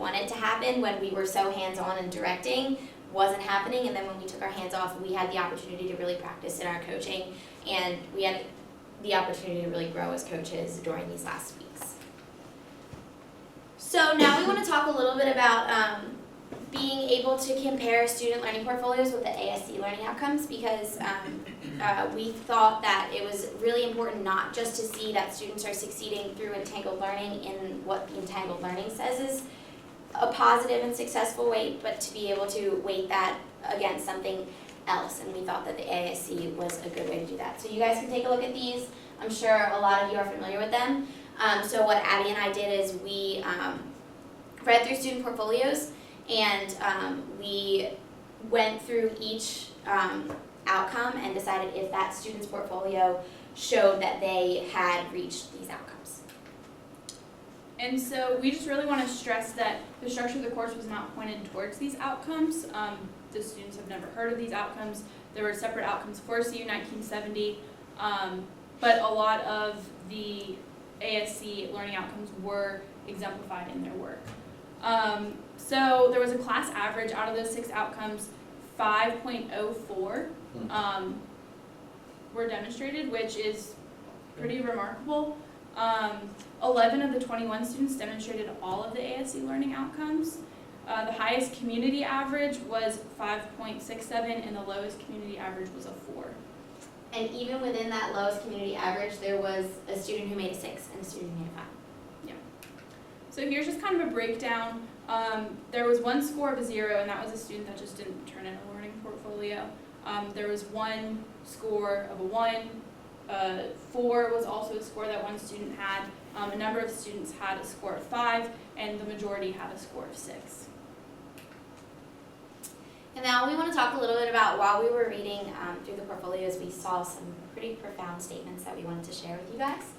wanted to happen when we were so hands-on and directing wasn't happening, and then when we took our hands off, we had the opportunity to really practice in our coaching, and we had the opportunity to really grow as coaches during these last weeks. So now we want to talk a little bit about being able to compare student learning portfolios with the ASC learning outcomes, because we thought that it was really important not just to see that students are succeeding through entangled learning in what the entangled learning says is a positive and successful weight, but to be able to weight that against something else, and we thought that the ASC was a good way to do that. So you guys can take a look at these. I'm sure a lot of you are familiar with them. So what Abby and I did is we read through student portfolios, and we went through each outcome and decided if that student's portfolio showed that they had reached these outcomes. And so we just really want to stress that the structure of the course was not pointed towards these outcomes. The students have never heard of these outcomes. There were separate outcomes for CU 1970, but a lot of the ASC learning outcomes were exemplified in their work. So there was a class average out of those 6 outcomes, 5.04 were demonstrated, which is pretty remarkable. 11 of the 21 students demonstrated all of the ASC learning outcomes. The highest community average was 5.67, and the lowest community average was a 4. And even within that lowest community average, there was a student who made a 6 and a student who made a 5. Yeah. So here's just kind of a breakdown. There was one score of a 0, and that was a student that just didn't turn in a learning portfolio. There was one score of a 1. 4 was also a score that one student had. A number of students had a score of 5, and the majority had a score of 6. And now we want to talk a little bit about, while we were reading through the portfolios, we saw some pretty profound statements that we wanted to share with you guys.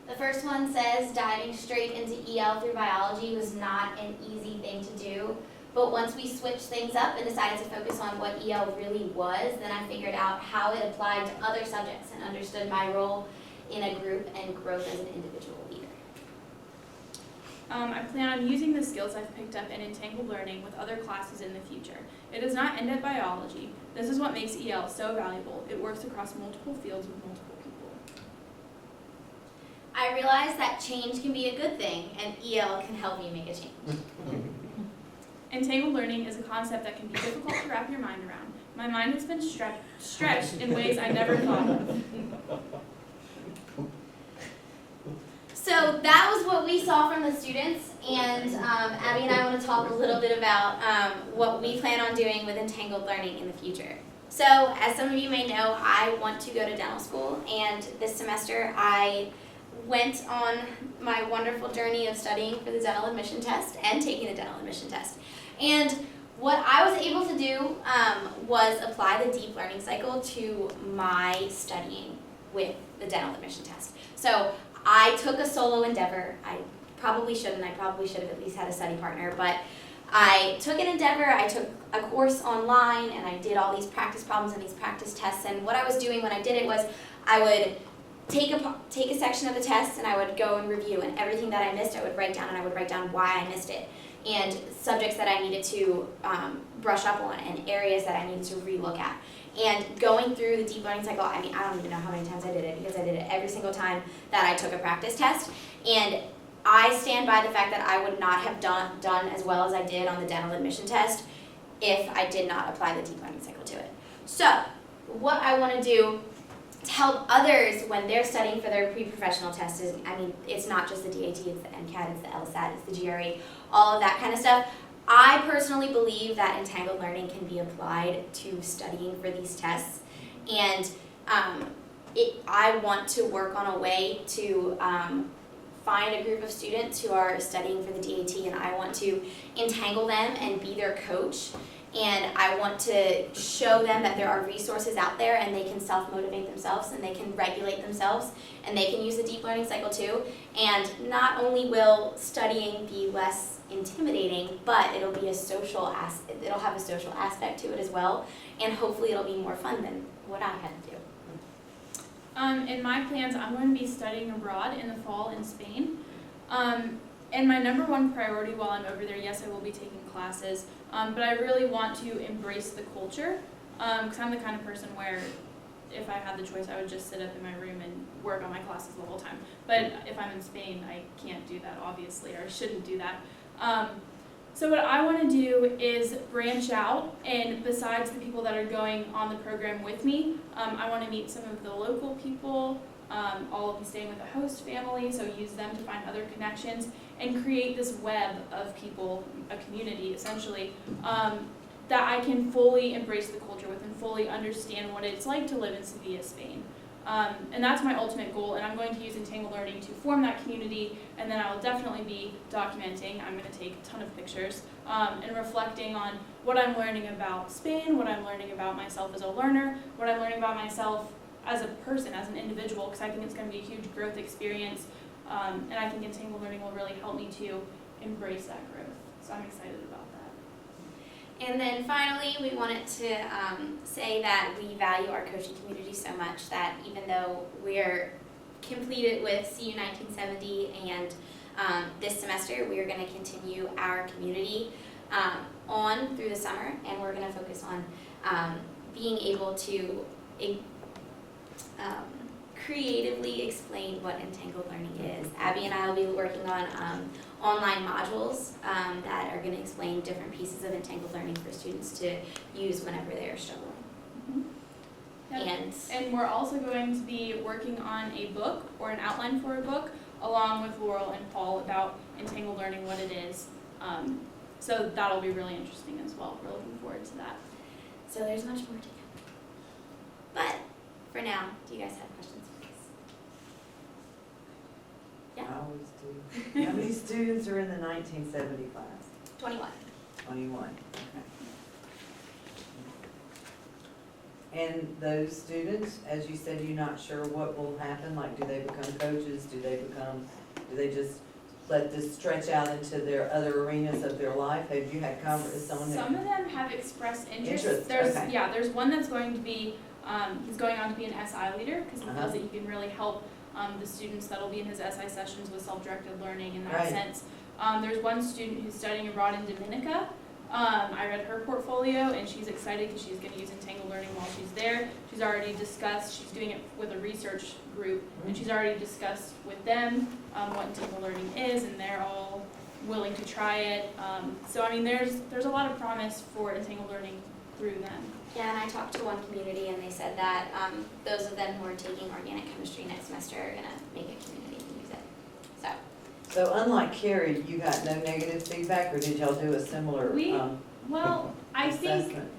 The first one says, diving straight into EL through biology was not an easy thing to do, but once we switched things up and decided to focus on what EL really was, then I figured out how it applied to other subjects and understood my role in a group and growth as an individual leader. I plan on using the skills I've picked up in entangled learning with other classes in the future. It does not end at biology. This is what makes EL so valuable. It works across multiple fields with multiple people. I realized that change can be a good thing, and EL can help you make a change. Entangled learning is a concept that can be difficult to wrap your mind around. My mind has been stretched in ways I never thought of. So that was what we saw from the students, and Abby and I want to talk a little bit about what we plan on doing with entangled learning in the future. So as some of you may know, I want to go to dental school, and this semester I went on my wonderful journey of studying for the dental admission test and taking the dental admission test. And what I was able to do was apply the deep learning cycle to my studying with the dental admission test. So I took a solo endeavor. I probably shouldn't. I probably should have at least had a study partner, but I took an endeavor. I took a course online, and I did all these practice problems and these practice tests. And what I was doing when I did it was I would take a section of the test, and I would go and review, and everything that I missed I would write down, and I would write down why I missed it, and subjects that I needed to brush up on, and areas that I needed to relook at. And going through the deep learning cycle, I mean, I don't even know how many times I did it, because I did it every single time that I took a practice test. And I stand by the fact that I would not have done as well as I did on the dental admission test if I did not apply the deep learning cycle to it. So what I want to do to help others when they're studying for their pre-professional test is, I mean, it's not just the DAT, it's the MCAT, it's the LSAT, it's the GRE, all of that kind of stuff. I personally believe that entangled learning can be applied to studying for these tests, and I want to work on a way to find a group of students who are studying for the DAT, and I want to entangle them and be their coach, and I want to show them that there are resources out there, and they can self-motivate themselves, and they can regulate themselves, and they can use the deep learning cycle too. And not only will studying be less intimidating, but it'll be it'll have a social aspect to it as well, and hopefully it'll be more fun than what I had to do. In my plans, I'm going to be studying abroad in the fall in Spain. And my number one priority while I'm over there, yes, I will be taking classes, but I really want to embrace the culture, because I'm the kind of person where if I had the choice, I would just sit up in my room and work on my classes the whole time. But if I'm in Spain, I can't do that, obviously, or I shouldn't do that. So what I want to do is branch out, and besides the people that are going on the program with me, I want to meet some of the local people. I'll be staying with a host family, so use them to find other connections and create this web of people, a community essentially, that I can fully embrace the culture with and fully understand what it's like to live in Sevilla, Spain. And that's my ultimate goal, and I'm going to use Entangled Learning to form that community, and then I will definitely be documenting. I'm going to take a ton of pictures and reflecting on what I'm learning about Spain, what I'm learning about myself as a learner, what I'm learning about myself as a person, as an individual, because I think it's going to be a huge growth experience, and I think Entangled Learning will really help me to embrace that growth. So I'm excited about that. And then finally, we wanted to say that we value our coaching community so much that even though we're completed with CU 1970 and this semester, we are going to continue our community on through the summer, and we're going to focus on being able to creatively explain what Entangled Learning is. Abby and I will be working on online modules that are going to explain different pieces of Entangled Learning for students to use whenever they're struggling. Yep. And we're also going to be working on a book, or an outline for a book, along with Laurel and Paul about Entangled Learning, what it is. So that'll be really interesting as well. We're looking forward to that. So there's much more to come. But for now, do you guys have questions for us? Yeah. I always do. How many students are in the 1970 class? 21. 21, okay. And those students, as you said, you're not sure what will happen, like do they become coaches, do they just let this stretch out into their other arenas of their life? Have you had Some of them have expressed interest. Okay. There's one that's going to be, he's going on to be an SI leader, because he feels that he can really help the students that'll be in his SI sessions with self-directed learning in that sense. There's one student who's studying abroad in Dominica. I read her portfolio, and she's excited because she's going to use Entangled Learning while she's there. She's already discussed, she's doing it with a research group, and she's already discussed with them what Entangled Learning is, and they're all willing to try it. So I mean, there's a lot of promise for Entangled Learning through them. Yeah, and I talked to one community, and they said that those of them who are taking organic chemistry next semester are going to make a community and use it. So unlike Carrie, you got no negative feedback, or did y'all do a similar assessment?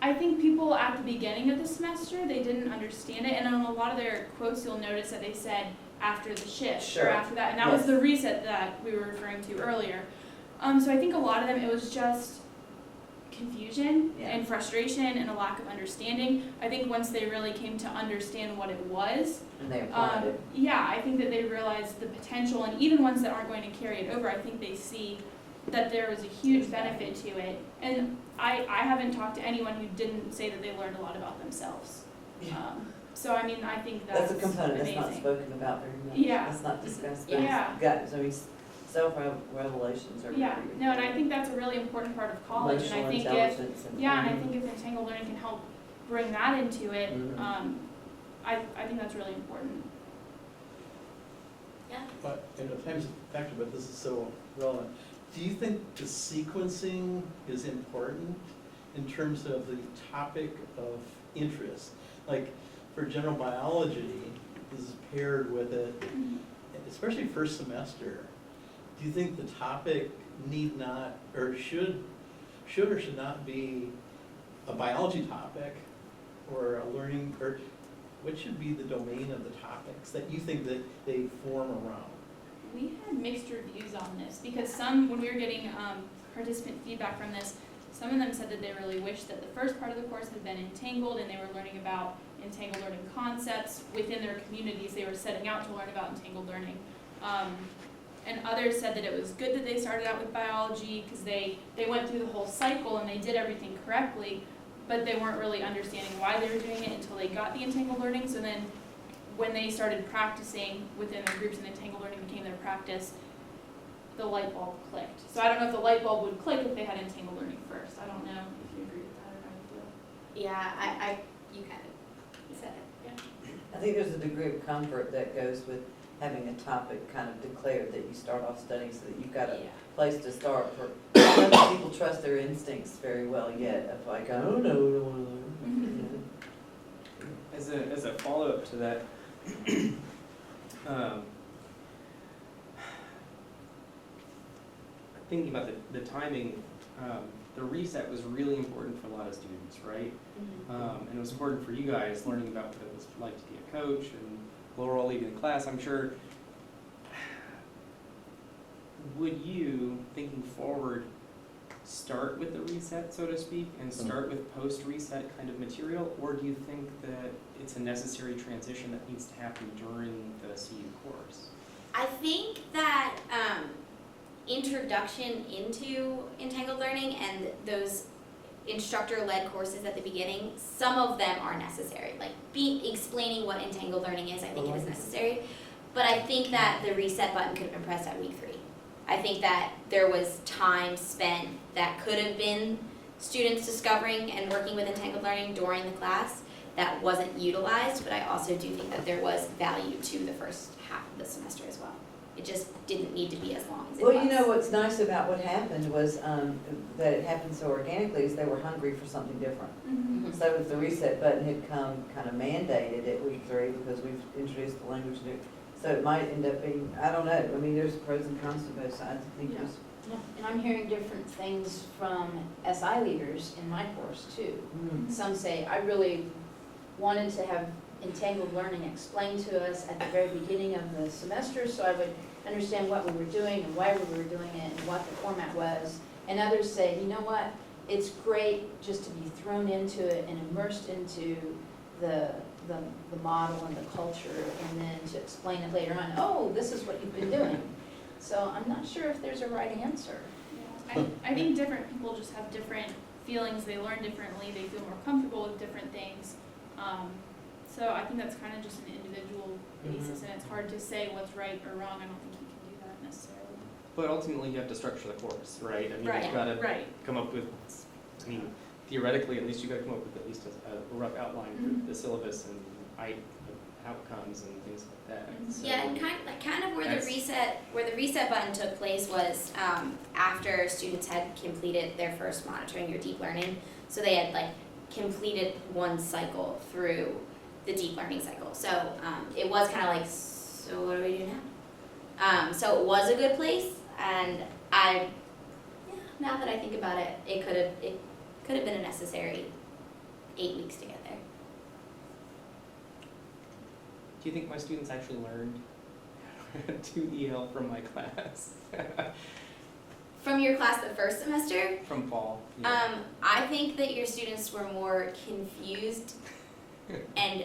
I think people at the beginning of the semester, they didn't understand it, and on a lot of their quotes, you'll notice that they said after the shift or after that, and that was the reset that we were referring to earlier. So I think a lot of them, it was just confusion and frustration and a lack of understanding. I think once they really came to understand what it was, and they applied it. Yeah, I think that they realized the potential, and even ones that aren't going to carry it over, I think they see that there was a huge benefit to it. And I haven't talked to anyone who didn't say that they learned a lot about themselves. So I mean, I think that's a component amazing. That's not spoken about very much. Yeah. That's not discussed. Self-revelations are no, and I think that's a really important part of college. And I think if Entangled Learning can help bring that into it, I think that's really important. Yeah. But in a times factor, but this is so relevant. Do you think the sequencing is important in terms of the topic of interest? Like for general biology, this is paired with it, especially first semester. Do you think the topic need not, or should or should not be a biology topic or a learning, or what should be the domain of the topics that you think that they form around? We had mixed reviews on this because when we were getting participant feedback from this, some of them said that they really wished that the first part of the course had been entangled and they were learning about entangled learning concepts within their communities. They were setting out to learn about entangled learning. And others said that it was good that they started out with biology because they went through the whole cycle and they did everything correctly, but they weren't really understanding why they were doing it until they got the entangled learning. So then when they started practicing within their groups and entangled learning became their practice, the light bulb clicked. So I don't know if the light bulb would click if they had entangled learning first. I don't know if you agree with that or how you feel. Yeah, you kind of said it. I think there's a degree of comfort that goes with having a topic kind of declared that you start off studying so that you've got a place to start for. Most people trust their instincts very well yet of like, I don't know, I don't want to learn. As a follow-up to that, thinking about the timing, the reset was really important for a lot of students, right? And it was important for you guys learning about what it was like to be a coach and lower all leading the class. I'm sure, would you, thinking forward, start with the reset, so to speak, and start with post-reset kind of material, or do you think that it's a necessary transition that needs to happen during the CU course? I think that introduction into entangled learning and those instructor-led courses at the beginning, some of them are necessary. Like explaining what entangled learning is, I think it is necessary. But I think that the reset button could have been pressed at week 3. I think that there was time spent that could have been students discovering and working with entangled learning during the class that wasn't utilized, but I also do think that there was value to the first half of the semester as well. It just didn't need to be as long as it was. Well, you know, what's nice about what happened was that it happened so organically is they were hungry for something different. So if the reset button had come kind of mandated at week 3 because we've introduced the language new, so it might end up being, I don't know, I mean, there's pros and cons to both sides. I think there's. And I'm hearing different things from SI leaders in my course too. Some say, I really wanted to have entangled learning explained to us at the very beginning of the semester so I would understand what we were doing and why we were doing it and what the format was. And others say, you know what, it's great just to be thrown into it and immersed into the model and the culture, and then to explain it later on, oh, this is what you've been doing. So I'm not sure if there's a right answer. Yeah. I think different people just have different feelings, they learn differently, they feel more comfortable with different things. So I think that's kind of just an individual basis, and it's hard to say what's right or wrong. I don't think you can do that necessarily. But ultimately, you have to structure the course, right? I mean, Right, you've got to right. come up with, I mean, theoretically, at least you've got to come up with at least a rough outline for the syllabus and outcomes and things like that. So Yeah, and kind of where That's- the reset button took place was after students had completed their first monitoring or deep learning. So they had completed one cycle through the deep learning cycle. So it was kind of like, so what do we do now? So it was a good place, and now that I think about it, it could have been a necessary 8 weeks to get there. Do you think my students actually learned to EL from my class? From your class the first semester, From fall? I think that your students were more confused and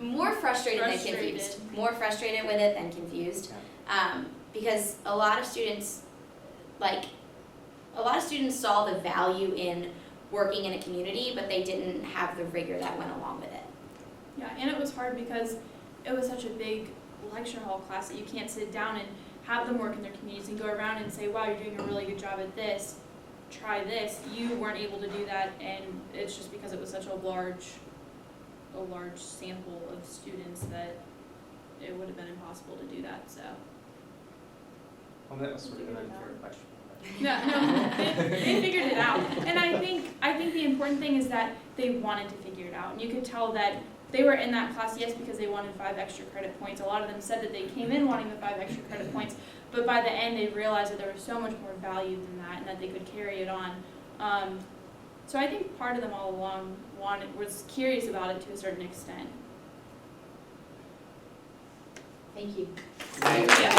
more frustrated than confused. More frustrated with it than confused. Because a lot of students saw the value in working in a community, but they didn't have the rigor that went along with it. Yeah, and it was hard because it was such a big lecture hall class that you can't sit down and have them work in their communities and go around and say, wow, you're doing a really good job at this, try this. You weren't able to do that, and it's just because it was such a large sample of students that it would have been impossible to do that, so. Well, that was sort of an unfair question. No, they figured it out. And I think the important thing is that they wanted to figure it out. And you could tell that they were in that class, yes, because they wanted 5 extra credit points. A lot of them said that they came in wanting the 5 extra credit points, but by the end they realized that there was so much more value than that and that they could carry it on. So I think part of them all along was curious about it to a certain extent. Thank you. Yeah.